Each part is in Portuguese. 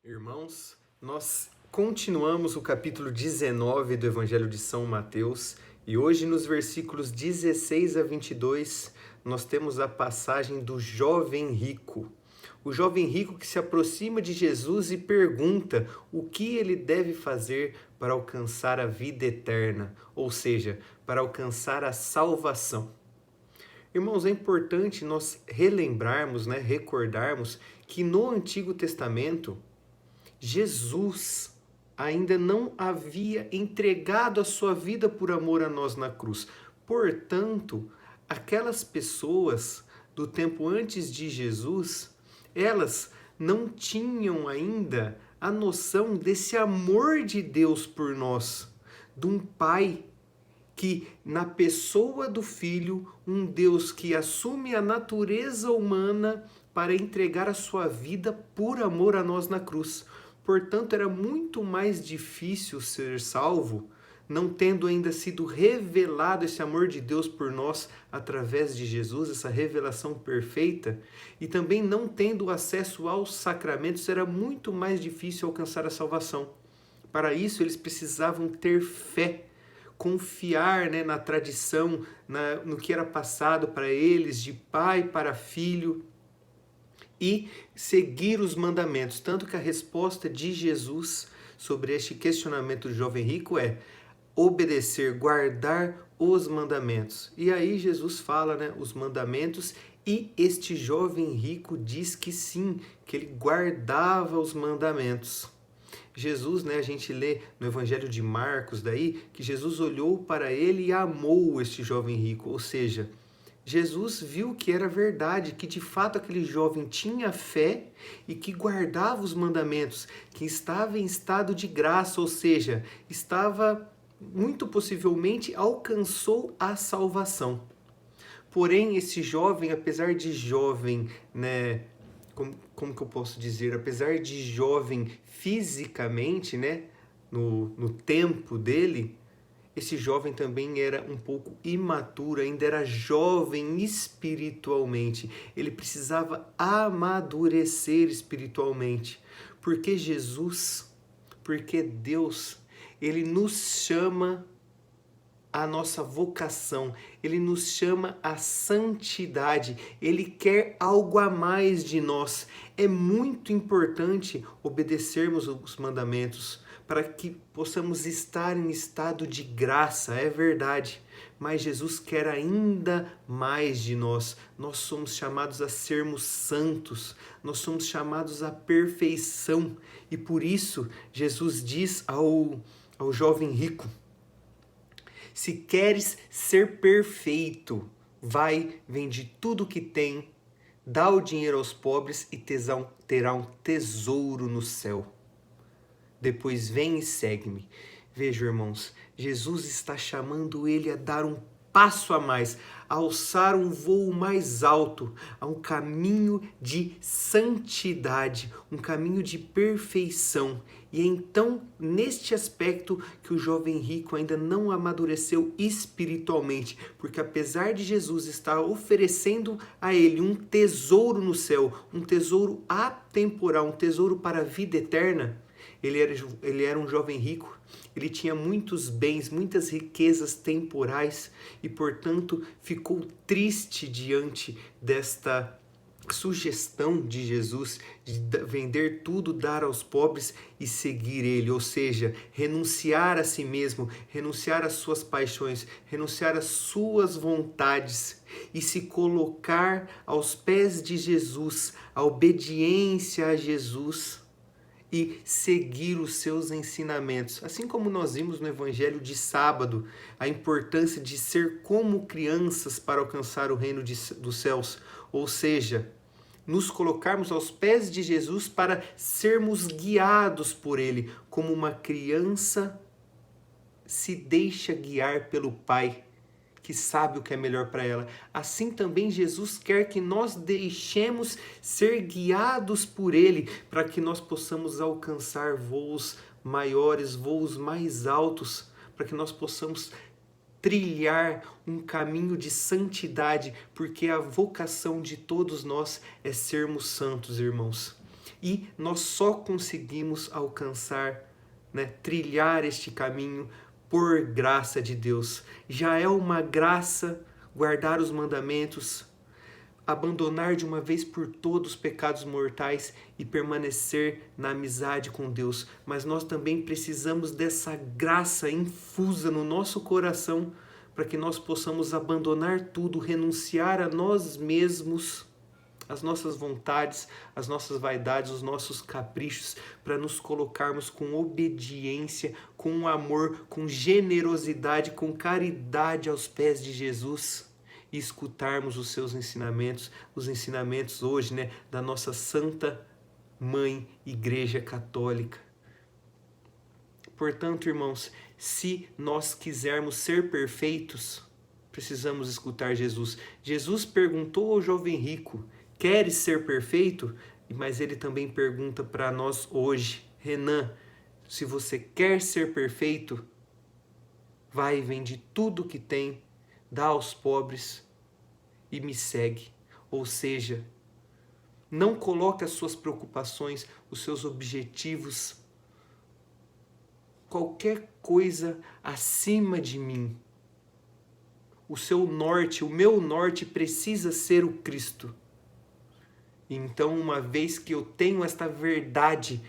Irmãos, nós continuamos o capítulo 19 do Evangelho de São Mateus e hoje nos versículos 16 a 22 nós temos a passagem do jovem rico. O jovem rico que se aproxima de Jesus e pergunta o que ele deve fazer para alcançar a vida eterna, ou seja, para alcançar a salvação. Irmãos, é importante nós relembrarmos, recordarmos que no Antigo Testamento Jesus ainda não havia entregado a sua vida por amor a nós na cruz. Portanto, aquelas pessoas do tempo antes de Jesus, elas não tinham ainda a noção desse amor de Deus por nós, de um Pai que, na pessoa do Filho, um Deus que assume a natureza humana para entregar a sua vida por amor a nós na cruz. Portanto, era muito mais difícil ser salvo, não tendo ainda sido revelado esse amor de Deus por nós através de Jesus, essa revelação perfeita, e também não tendo acesso aos sacramentos, era muito mais difícil alcançar a salvação. Para isso, eles precisavam ter fé, confiar na tradição, no que era passado para eles, de pai para filho, e seguir os mandamentos. Tanto que a resposta de Jesus sobre este questionamento do jovem rico é obedecer, guardar os mandamentos. E aí Jesus fala os mandamentos e este jovem rico diz que sim, que ele guardava os mandamentos. Jesus, a gente lê no Evangelho de Marcos daí, que Jesus olhou para ele e amou este jovem rico, ou seja, Jesus viu que era verdade, que de fato aquele jovem tinha fé e que guardava os mandamentos, que estava em estado de graça, ou seja, estava, muito possivelmente, alcançou a salvação. Porém, esse jovem, apesar de jovem, como que eu posso dizer? Apesar de jovem fisicamente, no tempo dele, esse jovem também era um pouco imaturo, ainda era jovem espiritualmente. Ele precisava amadurecer espiritualmente. Porque Jesus, porque Deus, ele nos chama à nossa vocação, ele nos chama à santidade, ele quer algo a mais de nós. É muito importante obedecermos os mandamentos, para que possamos estar em estado de graça, é verdade. Mas Jesus quer ainda mais de nós. Nós somos chamados a sermos santos, nós somos chamados à perfeição. E por isso, Jesus diz ao jovem rico: se queres ser perfeito, vai, vende tudo o que tem, dá o dinheiro aos pobres e terá um tesouro no céu. Depois vem e segue-me. Veja, irmãos, Jesus está chamando ele a dar um passo a mais, a alçar um voo mais alto, a um caminho de santidade, um caminho de perfeição. E é então, neste aspecto, que o jovem rico ainda não amadureceu espiritualmente, porque apesar de Jesus estar oferecendo a ele um tesouro no céu, um tesouro atemporal, um tesouro para a vida eterna, ele era um jovem rico, ele tinha muitos bens, muitas riquezas temporais e, portanto, ficou triste diante desta sugestão de Jesus de vender tudo, dar aos pobres e seguir ele, ou seja, renunciar a si mesmo, renunciar às suas paixões, renunciar às suas vontades e se colocar aos pés de Jesus, a obediência a Jesus e seguir os seus ensinamentos. Assim como nós vimos no Evangelho de sábado, a importância de ser como crianças para alcançar o reino dos céus, ou seja, nos colocarmos aos pés de Jesus para sermos guiados por Ele, como uma criança se deixa guiar pelo Pai, que sabe o que é melhor para ela. Assim também Jesus quer que nós deixemos ser guiados por Ele, para que nós possamos alcançar voos maiores, voos mais altos, para que nós possamos trilhar um caminho de santidade, porque a vocação de todos nós é sermos santos, irmãos. E nós só conseguimos alcançar, trilhar este caminho por graça de Deus. Já é uma graça guardar os mandamentos, abandonar de uma vez por todos os pecados mortais e permanecer na amizade com Deus. Mas nós também precisamos dessa graça infusa no nosso coração para que nós possamos abandonar tudo, renunciar a nós mesmos, as nossas vontades, as nossas vaidades, os nossos caprichos, para nos colocarmos com obediência, com amor, com generosidade, com caridade aos pés de Jesus e escutarmos os seus ensinamentos, os ensinamentos hoje, da nossa Santa Mãe Igreja Católica. Portanto, irmãos, se nós quisermos ser perfeitos, precisamos escutar Jesus. Jesus perguntou ao jovem rico: queres ser perfeito? Mas ele também pergunta para nós hoje: Renan, se você quer ser perfeito, vai e vende tudo que tem, dá aos pobres e me segue. Ou seja, não coloque as suas preocupações, os seus objetivos, qualquer coisa acima de mim. O seu norte, o meu norte precisa ser o Cristo. Então, uma vez que eu tenho esta verdade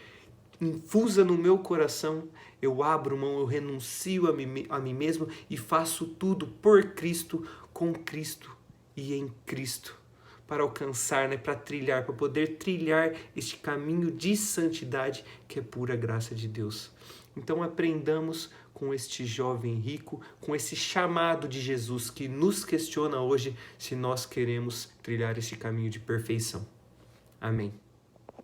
infusa no meu coração, eu abro mão, eu renuncio a mim mesmo e faço tudo por Cristo, com Cristo e em Cristo, para alcançar, para trilhar, para poder trilhar este caminho de santidade que é pura graça de Deus. Então aprendamos com este jovem rico, com esse chamado de Jesus que nos questiona hoje se nós queremos trilhar este caminho de perfeição. Amém.